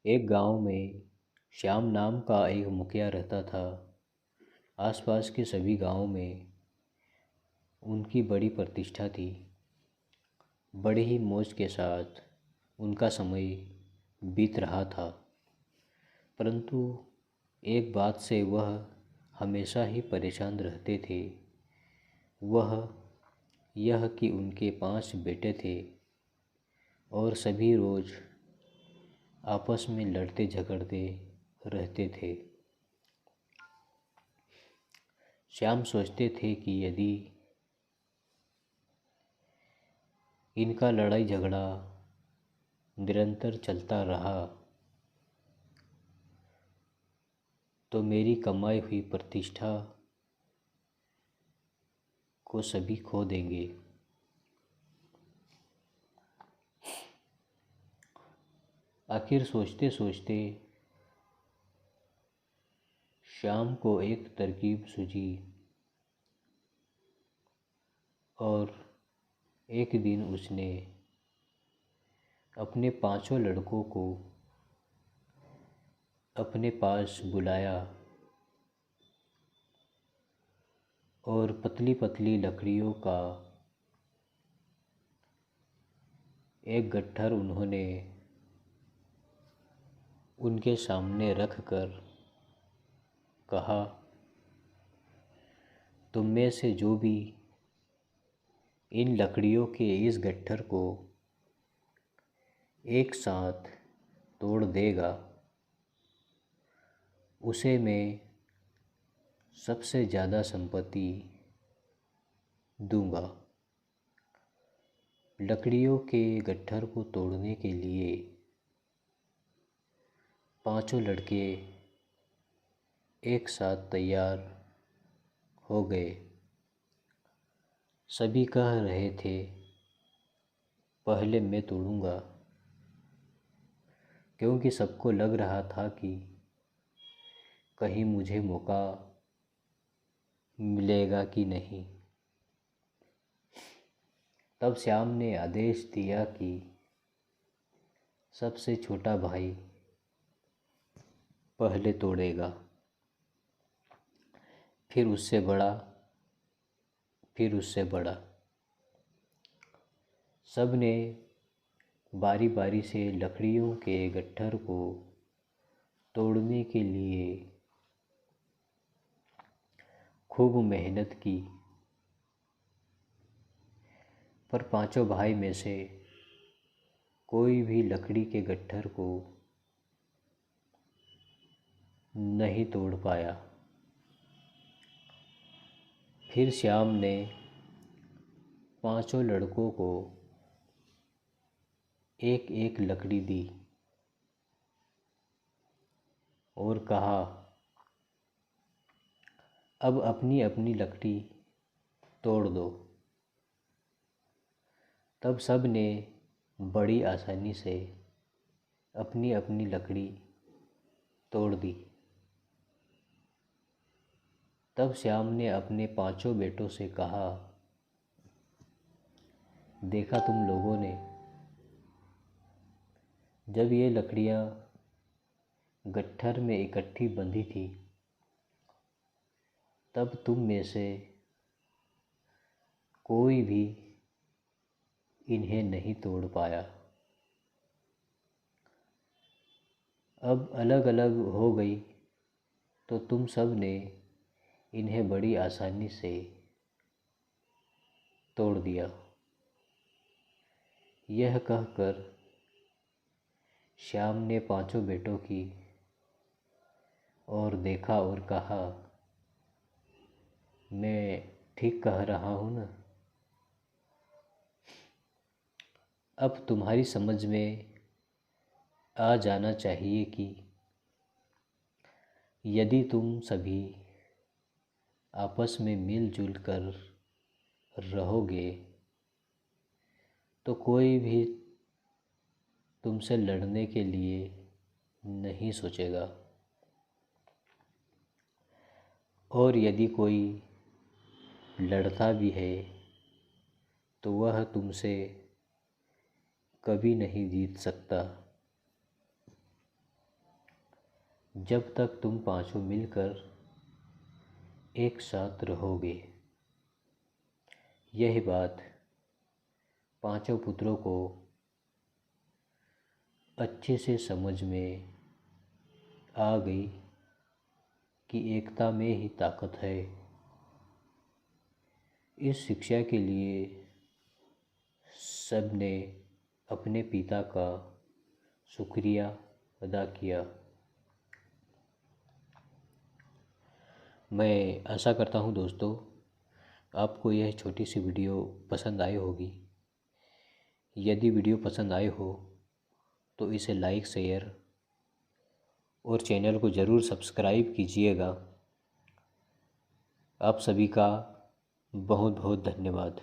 एक गांव में श्याम नाम का एक मुखिया रहता था। आसपास के सभी गांवों में उनकी बड़ी प्रतिष्ठा थी। बड़े ही मौज के साथ उनका समय बीत रहा था। परंतु एक बात से वह हमेशा ही परेशान रहते थे। वह यह कि उनके 5 बेटे थे और सभी रोज़ आपस में लड़ते झगड़ते रहते थे। श्याम सोचते थे कि यदि इनका लड़ाई झगड़ा निरंतर चलता रहा तो मेरी कमाई हुई प्रतिष्ठा को सभी खो देंगे। आखिर सोचते सोचते श्याम को एक तरकीब सूझी और एक दिन उसने अपने 5 लड़कों को अपने पास बुलाया और पतली पतली लकड़ियों का एक गट्ठर उन्होंने उनके सामने रख कर कहा, तुम में से जो भी इन लकड़ियों के इस गट्ठर को एक साथ तोड़ देगा उसे मैं सबसे ज़्यादा संपत्ति दूंगा। लकड़ियों के गट्ठर को तोड़ने के लिए 5 लड़के एक साथ तैयार हो गए। सभी कह रहे थे, पहले मैं तोड़ूंगा, क्योंकि सबको लग रहा था कि कहीं मुझे मौका मिलेगा कि नहीं। तब श्याम ने आदेश दिया कि सबसे छोटा भाई पहले तोड़ेगा, फिर उससे बड़ा, फिर उससे बड़ा। सब ने बारी बारी से लकड़ियों के गट्ठर को तोड़ने के लिए खूब मेहनत की, पर 5 भाई में से कोई भी लकड़ी के गट्ठर को नहीं तोड़ पाया। फिर श्याम ने 5 लड़कों को एक एक लकड़ी दी और कहा, अब अपनी अपनी लकड़ी तोड़ दो। तब सब ने बड़ी आसानी से अपनी अपनी लकड़ी तोड़ दी। तब श्याम ने अपने 5 बेटों से कहा, देखा तुम लोगों ने, जब ये लकड़ियाँ गट्ठर में इकट्ठी बंधी थी तब तुम में से कोई भी इन्हें नहीं तोड़ पाया। अब अलग अलग हो गई तो तुम सब ने इन्हें बड़ी आसानी से तोड़ दिया। यह कहकर श्याम ने 5 बेटों की और देखा और कहा, मैं ठीक कह रहा हूँ ना? अब तुम्हारी समझ में आ जाना चाहिए कि यदि तुम सभी आपस में मिलजुल कर रहोगे तो कोई भी तुमसे लड़ने के लिए नहीं सोचेगा, और यदि कोई लड़ता भी है तो वह तुमसे कभी नहीं जीत सकता। जब तक तुम पांचों मिलकर एक साथ रहोगे। यह बात पांचों पुत्रों को अच्छे से समझ में आ गई कि एकता में ही ताकत है। इस शिक्षा के लिए सब ने अपने पिता का शुक्रिया अदा किया। मैं आशा करता हूँ दोस्तों, आपको यह छोटी सी वीडियो पसंद आई होगी। यदि वीडियो पसंद आई हो तो इसे लाइक, शेयर और चैनल को ज़रूर सब्सक्राइब कीजिएगा। आप सभी का बहुत बहुत धन्यवाद।